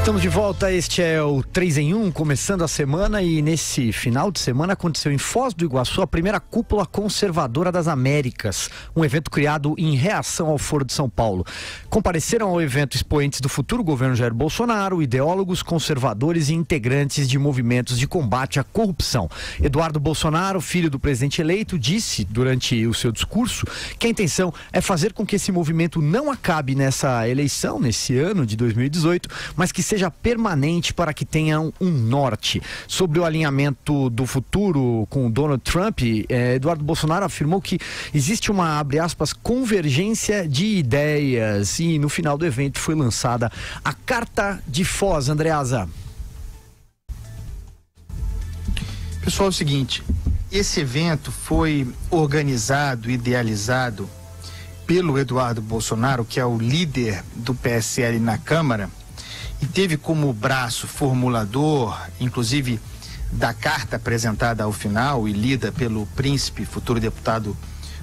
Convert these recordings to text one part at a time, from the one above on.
Estamos de volta, este é o 3 em 1, começando a semana, e nesse final de semana aconteceu em Foz do Iguaçu a primeira Cúpula Conservadora das Américas, um evento criado em reação ao Foro de São Paulo. Compareceram ao evento expoentes do futuro governo Jair Bolsonaro, ideólogos, conservadores e integrantes de movimentos de combate à corrupção. Eduardo Bolsonaro, filho do presidente eleito, disse durante o seu discurso que a intenção é fazer com que esse movimento não acabe nessa eleição, nesse ano de 2018, mas que seja permanente para que tenha um norte. Sobre o alinhamento do futuro com o Donald Trump, Eduardo Bolsonaro afirmou que existe uma, abre aspas, convergência de ideias, e no final do evento foi lançada a Carta de Foz. Andreasa. Pessoal, é o seguinte, esse evento foi organizado, idealizado pelo Eduardo Bolsonaro, que é o líder do PSL na Câmara, e teve como braço formulador, inclusive, da carta apresentada ao final e lida pelo príncipe, futuro deputado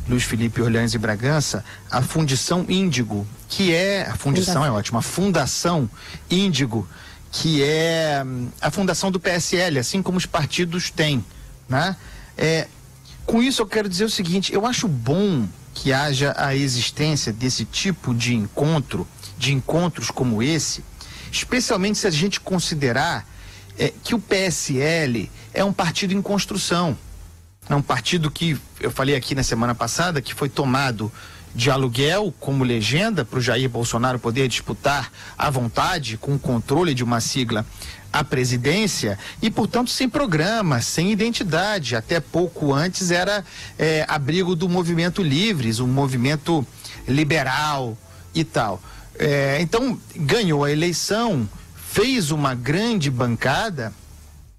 Luiz Felipe Orleans e Bragança, a Fundição Índigo, que é, a fundição é ótima, a Fundação Índigo, que é a fundação do PSL, assim como os partidos têm, né? Com isso eu quero dizer o seguinte, eu acho bom que haja a existência desse tipo de encontros como esse, especialmente se a gente considerar que o PSL é um partido em construção. É um partido que, eu falei aqui na semana passada, que foi tomado de aluguel como legenda para o Jair Bolsonaro poder disputar à vontade, com o controle de uma sigla, a presidência, e, portanto, sem programa, sem identidade. Até pouco antes era abrigo do Movimento Livres, um movimento liberal e tal. Então, ganhou a eleição, fez uma grande bancada,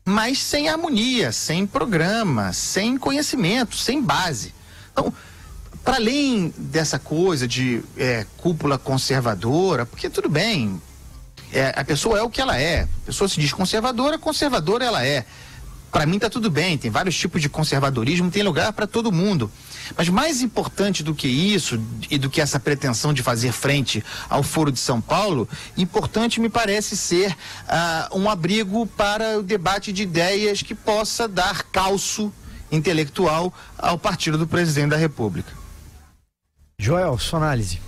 mas sem harmonia, sem programa, sem conhecimento, sem base. Então, para além dessa coisa de cúpula conservadora, porque tudo bem, a pessoa é o que ela é, a pessoa se diz conservadora ela é. Para mim tá tudo bem, tem vários tipos de conservadorismo, tem lugar para todo mundo. Mas mais importante do que isso e do que essa pretensão de fazer frente ao Foro de São Paulo, importante me parece ser um abrigo para o debate de ideias que possa dar calço intelectual ao partido do presidente da República. Joel, sua análise.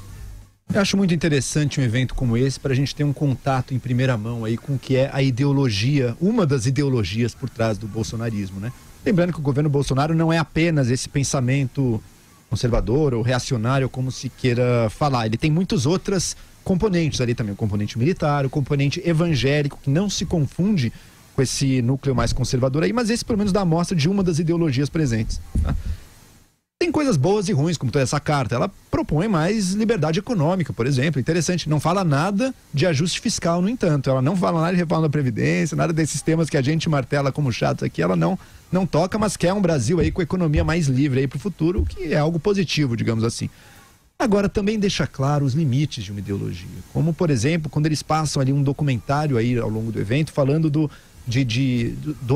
Eu acho muito interessante um evento como esse para a gente ter um contato em primeira mão aí com o que é a ideologia, uma das ideologias por trás do bolsonarismo, né? Lembrando que o governo Bolsonaro não é apenas esse pensamento conservador ou reacionário, como se queira falar. Ele tem muitas outras componentes ali também, o componente militar, o componente evangélico, que não se confunde com esse núcleo mais conservador aí, mas esse pelo menos dá amostra de uma das ideologias presentes, tá? Tem coisas boas e ruins, como toda essa carta. Ela propõe mais liberdade econômica, por exemplo. Interessante, não fala nada de ajuste fiscal, no entanto. Ela não fala nada de reforma da Previdência, nada desses temas que a gente martela como chatos aqui. Ela não toca, mas quer um Brasil aí com economia mais livre aí para o futuro, o que é algo positivo, digamos assim. Agora, também deixa claro os limites de uma ideologia. Como, por exemplo, quando eles passam ali um documentário aí ao longo do evento, falando do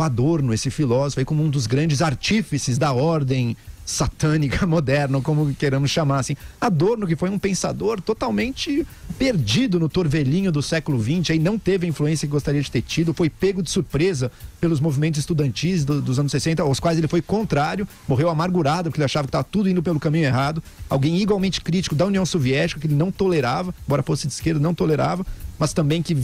Adorno, esse filósofo aí, como um dos grandes artífices da ordem satânica moderna, como queiramos chamar assim. Adorno, que foi um pensador totalmente perdido no torvelinho do século XX, aí não teve a influência que gostaria de ter tido, foi pego de surpresa pelos movimentos estudantis dos anos 60, aos quais ele foi contrário, morreu amargurado porque ele achava que estava tudo indo pelo caminho errado. Alguém igualmente crítico da União Soviética, que ele não tolerava, embora fosse de esquerda, não tolerava, mas também que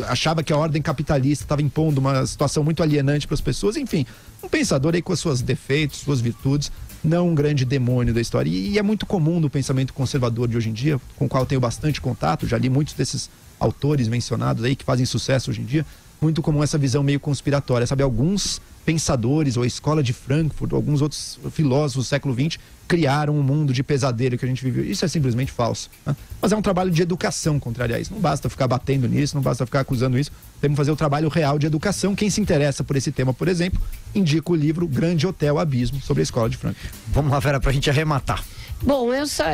achava que a ordem capitalista estava impondo uma situação muito alienante para as pessoas. Enfim, um pensador aí com os seus defeitos, suas virtudes, não um grande demônio da história. E é muito comum no pensamento conservador de hoje em dia, com o qual eu tenho bastante contato, já li muitos desses autores mencionados aí que fazem sucesso hoje em dia, muito comum essa visão meio conspiratória, sabe? Alguns pensadores, ou a escola de Frankfurt, ou alguns outros filósofos do século XX criaram um mundo de pesadelo que a gente viveu. Isso é simplesmente falso, né? Mas é um trabalho de educação contrário a isso. Não basta ficar batendo nisso, não basta ficar acusando isso. Temos que fazer o trabalho real de educação. Quem se interessa por esse tema, por exemplo, indica o livro Grande Hotel Abismo, sobre a escola de Frankfurt. Vamos lá, Vera, pra gente arrematar. Bom,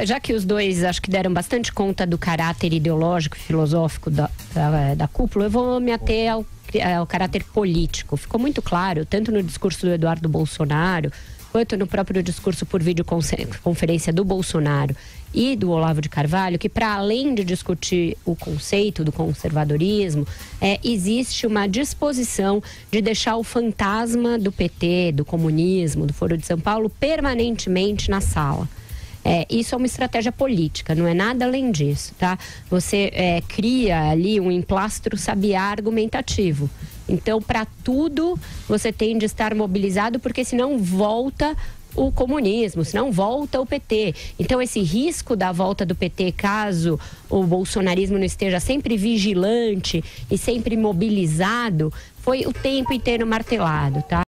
já que os dois acho que deram bastante conta do caráter ideológico e filosófico da cúpula, eu vou me ater ao caráter político. Ficou muito claro, tanto no discurso do Eduardo Bolsonaro, quanto no próprio discurso por videoconferência do Bolsonaro e do Olavo de Carvalho, que para além de discutir o conceito do conservadorismo, existe uma disposição de deixar o fantasma do PT, do comunismo, do Foro de São Paulo permanentemente na sala. Isso é uma estratégia política, não é nada além disso, tá? Você cria ali um emplastro sabiá argumentativo. Então, para tudo, você tem de estar mobilizado, porque senão volta o comunismo, senão volta o PT. Então, esse risco da volta do PT, caso o bolsonarismo não esteja sempre vigilante e sempre mobilizado, foi o tempo inteiro martelado, tá?